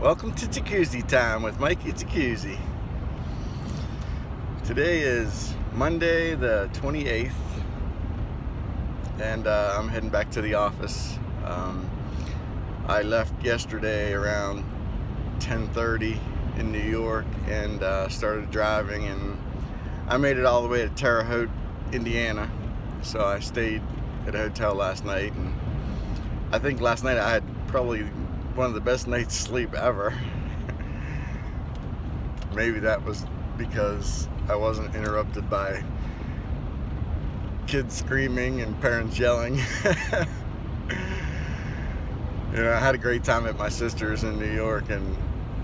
Welcome to Jacuzzi time with Mikey Jacuzzi. Today is Monday the 28th, and I'm heading back to the office. I left yesterday around 10:30 in New York and started driving, and I made it all the way to Terra Haute, Indiana. So I stayed at a hotel last night, and I think last night I had probably one of the best nights sleep ever. Maybe that was because I wasn't interrupted by kids screaming and parents yelling. You know, I had a great time at my sister's in New York, and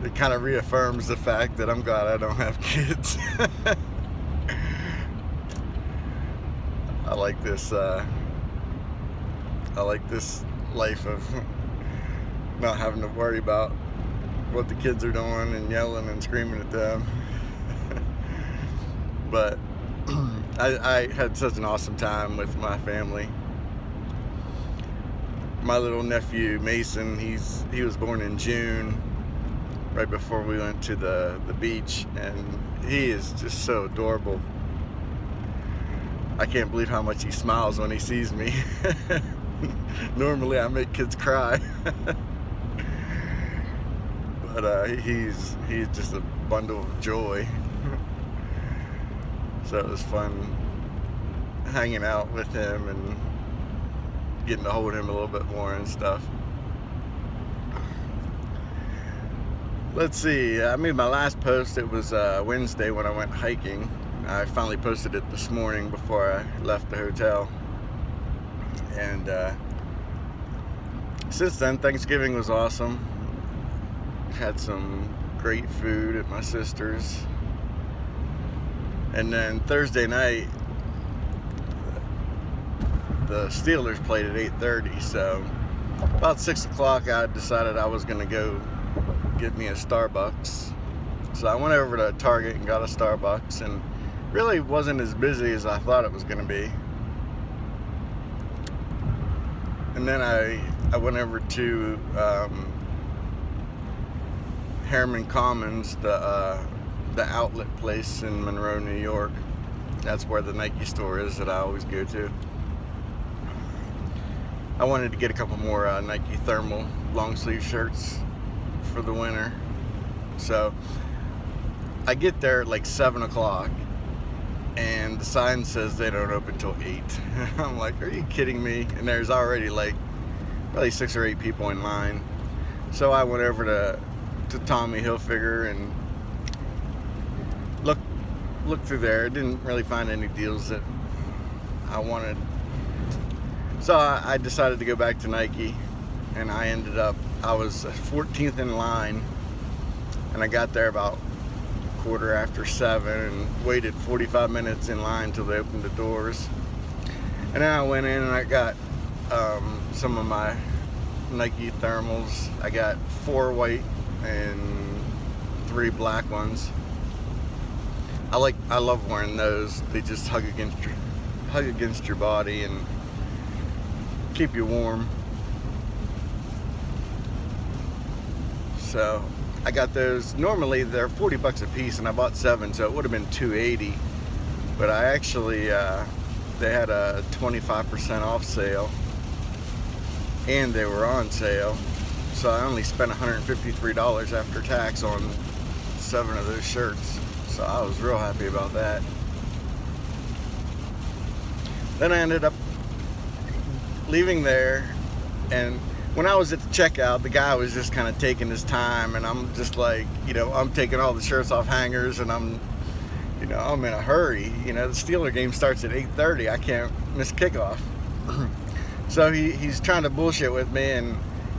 it kind of reaffirms the fact that I'm glad I don't have kids. I like this life of not having to worry about what the kids are doing and yelling and screaming at them. But I had such an awesome time with my family. My little nephew Mason, he was born in June, right before we went to the beach, and he is just so adorable. I can't believe how much he smiles when he sees me. Normally I make kids cry. But he's just a bundle of joy. So it was fun hanging out with him and getting to hold him a little bit more and stuff. Let's see, I made my last post. It was Wednesday when I went hiking. I finally posted it this morning before I left the hotel. And since then, Thanksgiving was awesome. Had some great food at my sister's. And then Thursday night, the Steelers played at 8:30. So about 6 o'clock, I decided I was gonna go get me a Starbucks. So I went over to Target and got a Starbucks, and really wasn't as busy as I thought it was gonna be. And then I went over to Harriman Commons, the outlet place in Monroe, New York. That's where the Nike store is that I always go to. I wanted to get a couple more Nike thermal long sleeve shirts for the winter. So I get there at like 7 o'clock, and the sign says they don't open till 8. I'm like, are you kidding me? And there's already like probably 6 or 8 people in line. So I went over to Tommy Hilfiger and looked through there. Didn't really find any deals that I wanted. So I decided to go back to Nike, and I was 14th in line, and I got there about 7:15 and waited 45 minutes in line till they opened the doors. And then I went in and I got some of my Nike thermals. I got 4 white and 3 black ones. I love wearing those. They just hug against your body and keep you warm. So I got those. Normally they're 40 bucks a piece, and I bought 7, so it would have been $280. But I actually they had a 25% off sale, and they were on sale. So I only spent $153 after tax on 7 of those shirts. So I was real happy about that. Then I ended up leaving there, and when I was at the checkout, the guy was just kind of taking his time, and I'm just like, you know, I'm taking all the shirts off hangers, and I'm in a hurry. You know, the Steeler game starts at 8:30. I can't miss kickoff. So he's trying to bullshit with me,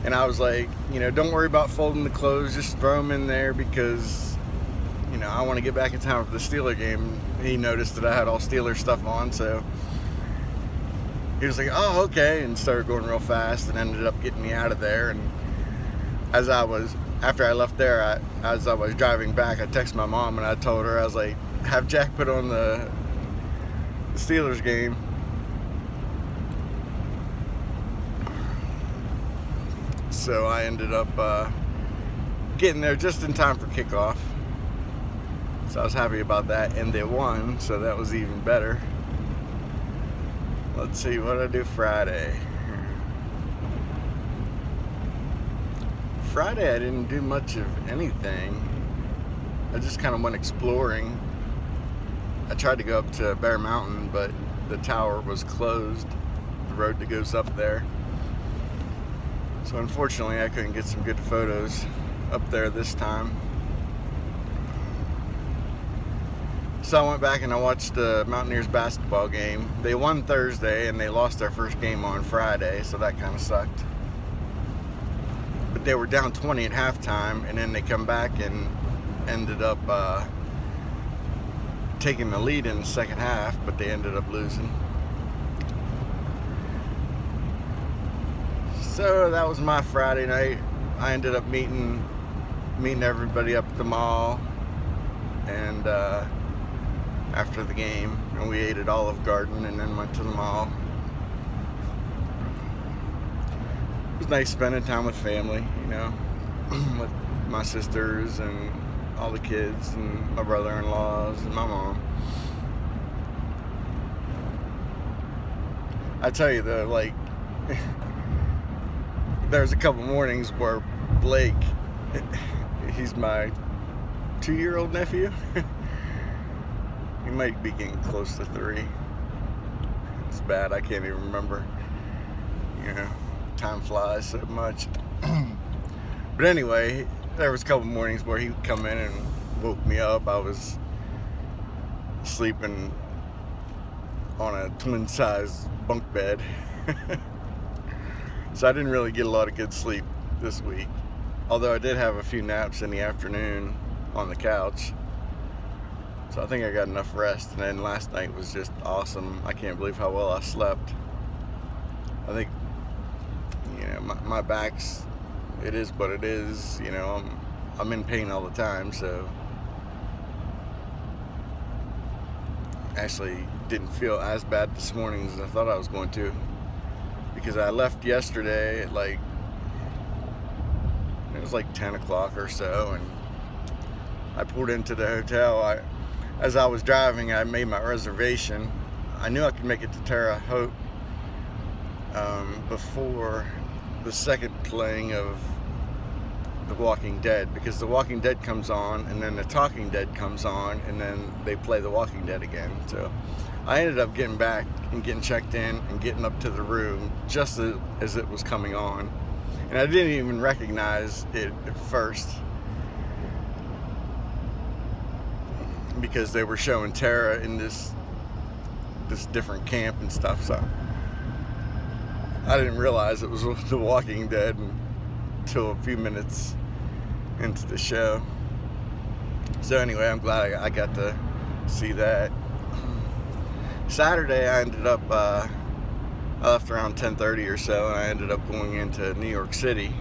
and I was like, you know, don't worry about folding the clothes, just throw them in there, because, you know, I want to get back in time for the Steeler game. He noticed that I had all Steeler stuff on, so he was like, oh, okay, and started going real fast and ended up getting me out of there. And after I left there, as I was driving back, I texted my mom and I told her, I was like, have Jack put on the Steelers game. So I ended up getting there just in time for kickoff. So I was happy about that, and they won, so that was even better. Let's see, what did I do Friday? Friday I didn't do much of anything. I just kind of went exploring. I tried to go up to Bear Mountain, but the tower was closed, the road that goes up there. So unfortunately I couldn't get some good photos up there this time. So I went back and I watched the Mountaineers basketball game. They won Thursday and they lost their first game on Friday, so that kind of sucked. But they were down 20 at halftime, and then they come back and ended up taking the lead in the second half, but they ended up losing. So that was my Friday night. I ended up meeting everybody up at the mall, and after the game, and we ate at Olive Garden and then went to the mall. It was nice spending time with family, you know, with my sisters and all the kids and my brother-in-laws and my mom. I tell you though, like, there's a couple mornings where Blake, he's my 2-year-old nephew. He might be getting close to 3. It's bad, I can't even remember. You know, time flies so much. But anyway, there was a couple mornings where he would come in and woke me up. I was sleeping on a twin-size bunk bed. So I didn't really get a lot of good sleep this week. Although I did have a few naps in the afternoon on the couch. So I think I got enough rest, and then last night was just awesome. I can't believe how well I slept. I think, you know, my back's, it is what it is, you know, I'm in pain all the time, so actually didn't feel as bad this morning as I thought I was going to, because I left yesterday at like, it was like 10 o'clock or so, and I pulled into the hotel. As I was driving, I made my reservation. I knew I could make it to Terra Haute before the second playing of The Walking Dead, because The Walking Dead comes on, and then The Talking Dead comes on, and then they play The Walking Dead again. So I ended up getting back and getting checked in and getting up to the room just as it was coming on. And I didn't even recognize it at first, because they were showing Terra in this different camp and stuff, so I didn't realize it was The Walking Dead until a few minutes into the show. So anyway, I'm glad I got to see that. Saturday, I ended up, I left around 10:30 or so, and I ended up going into New York City,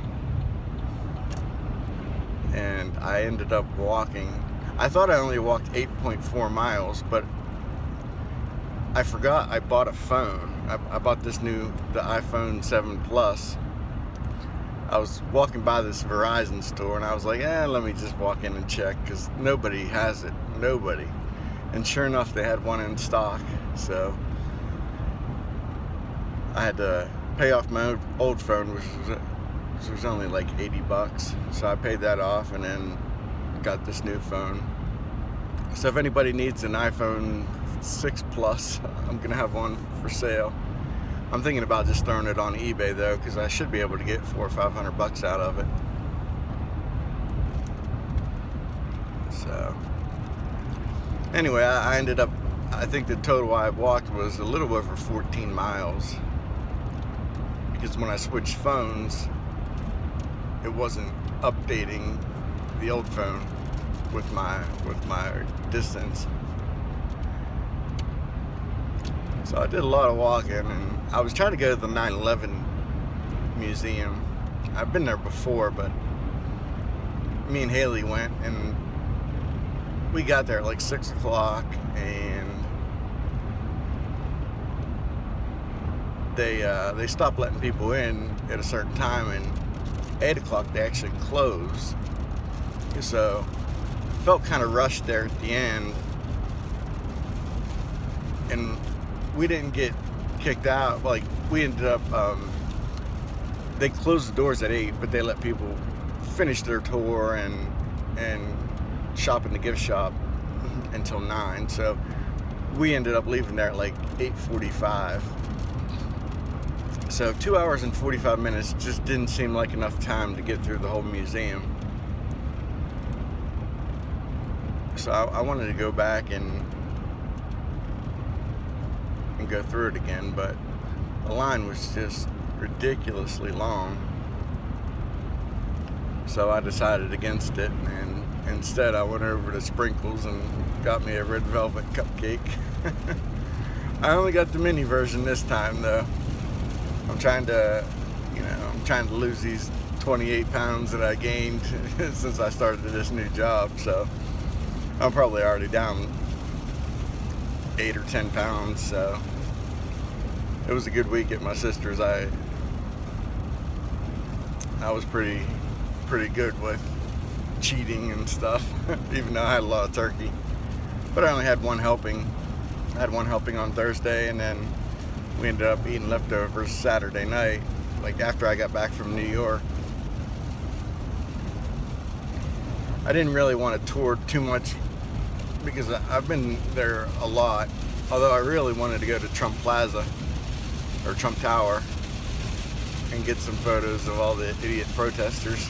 and I ended up walking. I thought I only walked 8.4 miles, but I forgot I bought a phone. I bought the iPhone 7 Plus. I was walking by this Verizon store, and I was like, let me just walk in and check, because nobody has it, nobody. And sure enough, they had one in stock, so I had to pay off my old phone, which was only like 80 bucks. So I paid that off, and then got this new phone. So if anybody needs an iPhone 6 Plus, I'm gonna have one for sale. I'm thinking about just throwing it on eBay though, because I should be able to get $400 or $500 out of it. So anyway, I ended up, I think the total I walked was a little over 14 miles, because when I switched phones, it wasn't updating the old phone with my distance. So I did a lot of walking, and I was trying to go to the 9/11 museum. I've been there before, but me and Haley went, and we got there at like 6 o'clock, and they stopped letting people in at a certain time, and 8 o'clock they actually closed. So felt kind of rushed there at the end, and we didn't get kicked out. Like, we ended up they closed the doors at 8, but they let people finish their tour and shop in the gift shop until 9. So we ended up leaving there at like 8:45. So 2 hours and 45 minutes just didn't seem like enough time to get through the whole museum. So I wanted to go back and go through it again, but the line was just ridiculously long. So I decided against it, and instead I went over to Sprinkles and got me a red velvet cupcake. I only got the mini version this time though. I'm trying to lose these 28 pounds that I gained since I started this new job, so I'm probably already down 8 or 10 pounds, so it was a good week at my sister's. I was pretty good with cheating and stuff, even though I had a lot of turkey. But I only had one helping. I had one helping on Thursday, and then we ended up eating leftovers Saturday night, like after I got back from New York. I didn't really want to tour too much because I've been there a lot, although I really wanted to go to Trump Plaza or Trump Tower and get some photos of all the idiot protesters.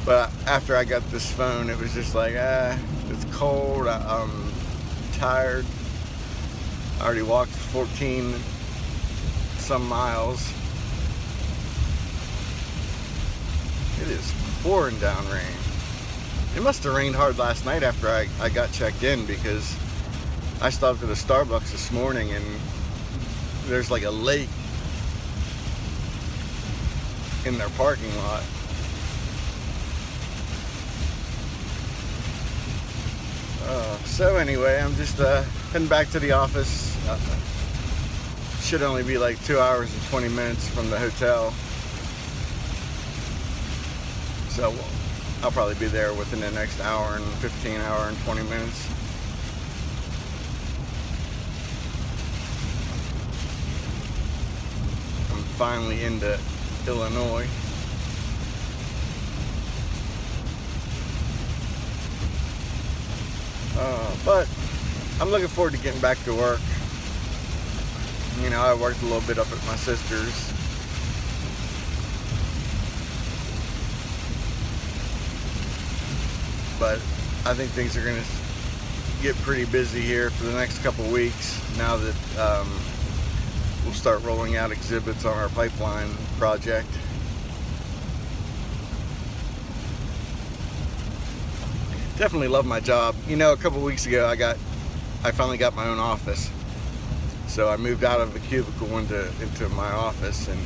But after I got this phone, it was just like, it's cold, I'm tired. I already walked 14 some miles. It is pouring down rain. It must have rained hard last night after I got checked in, because I stopped at a Starbucks this morning and there's like a lake in their parking lot. So anyway, I'm just heading back to the office. Should only be like 2 hours and 20 minutes from the hotel. So I'll probably be there within the next hour and 15 and 20 minutes. I'm finally into Illinois. But I'm looking forward to getting back to work. You know, I worked a little bit up at my sister's. But I think things are going to get pretty busy here for the next couple weeks now that we'll start rolling out exhibits on our pipeline project. Definitely love my job. You know, a couple weeks ago I finally got my own office. So I moved out of the cubicle into my office, and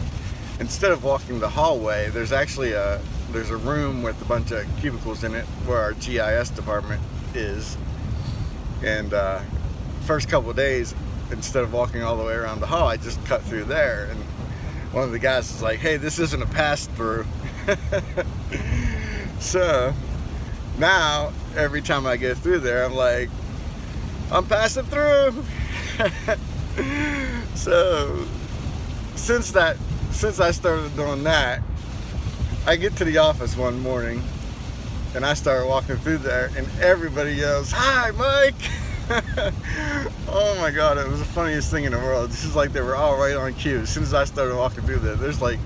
instead of walking the hallway, there's actually a room with a bunch of cubicles in it where our GIS department is. And first couple of days, instead of walking all the way around the hall, I just cut through there, and one of the guys was like, "Hey, this isn't a pass through." So now every time I go through there, I'm like, I'm passing through. So since I started doing that, I get to the office one morning and I start walking through there and everybody yells, "Hi, Mike!" Oh my God, it was the funniest thing in the world. This is like they were all right on cue. As soon as I started walking through there, there's like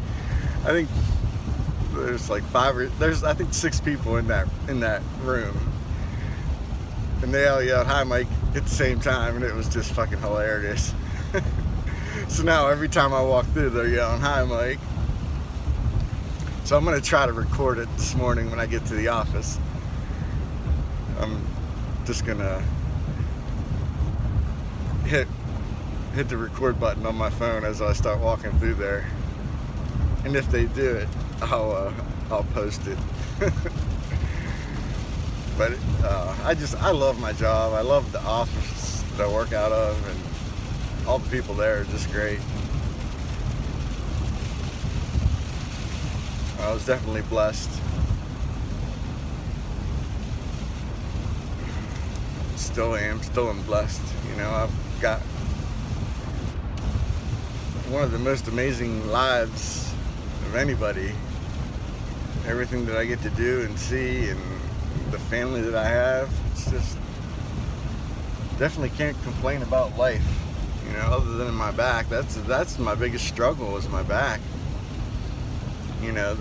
6 people in that room, and they all yelled, "Hi, Mike," at the same time, and it was just fucking hilarious. So now every time I walk through, they're yelling, "Hi, Mike." So I'm gonna try to record it this morning when I get to the office. I'm just gonna hit the record button on my phone as I start walking through there, and if they do it, I'll post it. But I love my job. I love the office that I work out of, and all the people there are just great. I was definitely blessed. Still am blessed. You know, I've got one of the most amazing lives of anybody. Everything that I get to do and see, and the family that I have, it's just, definitely can't complain about life. You know, other than my back, that's my biggest struggle, is my back. You know,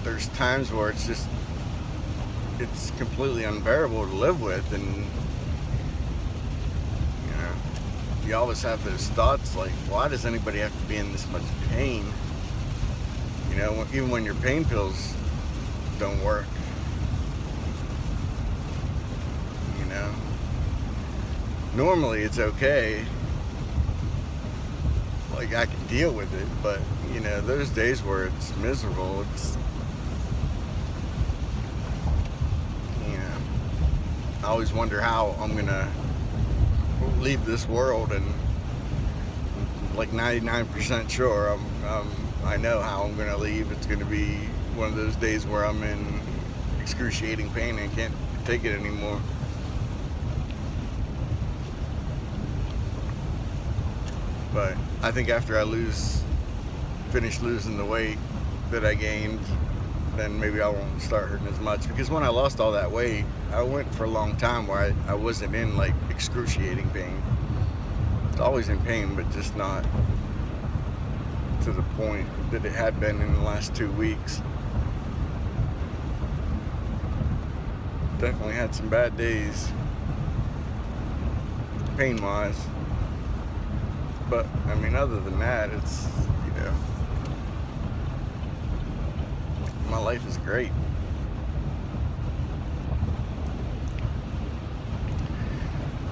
there's times where it's completely unbearable to live with, and you know, you always have those thoughts like, why does anybody have to be in this much pain? You know, even when your pain pills don't work. You know, normally it's okay. Like, I can deal with it, but you know, those days where it's miserable, it's, you know, I always wonder how I'm gonna leave this world, and like 99% sure I know how I'm gonna leave. It's gonna be one of those days where I'm in excruciating pain and can't take it anymore. But I think after I finish losing the weight that I gained, then maybe I won't start hurting as much. Because when I lost all that weight, I went for a long time where I wasn't in like excruciating pain. I was always in pain, but just not to the point that it had been in the last 2 weeks. Definitely had some bad days, pain-wise. But, I mean, other than that, it's, you know, my life is great.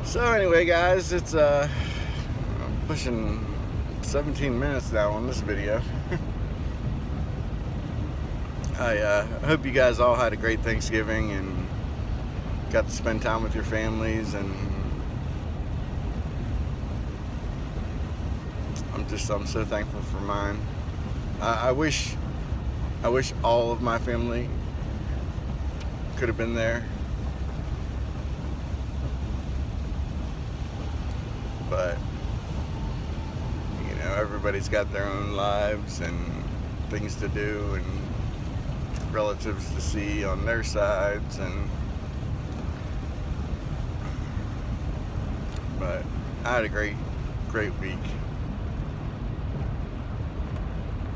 So anyway, guys, it's, I'm pushing 17 minutes now on this video. I hope you guys all had a great Thanksgiving and got to spend time with your families, and I'm so thankful for mine. I wish all of my family could have been there, but you know, everybody's got their own lives and things to do and relatives to see on their sides, but I had a great week.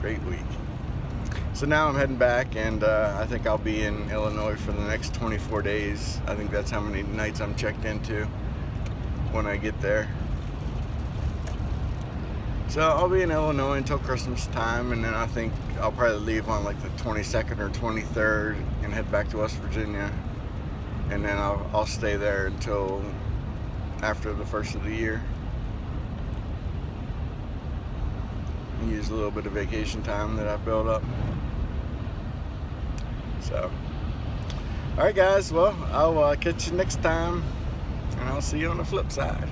Great week. So now I'm heading back, and I think I'll be in Illinois for the next 24 days. I think that's how many nights I'm checked into when I get there. So I'll be in Illinois until Christmas time, and then I think I'll probably leave on like the 22nd or 23rd and head back to West Virginia, and then I'll stay there until after the first of the year. Use a little bit of vacation time that I've built up. So, alright guys, well, I'll catch you next time, and I'll see you on the flip side.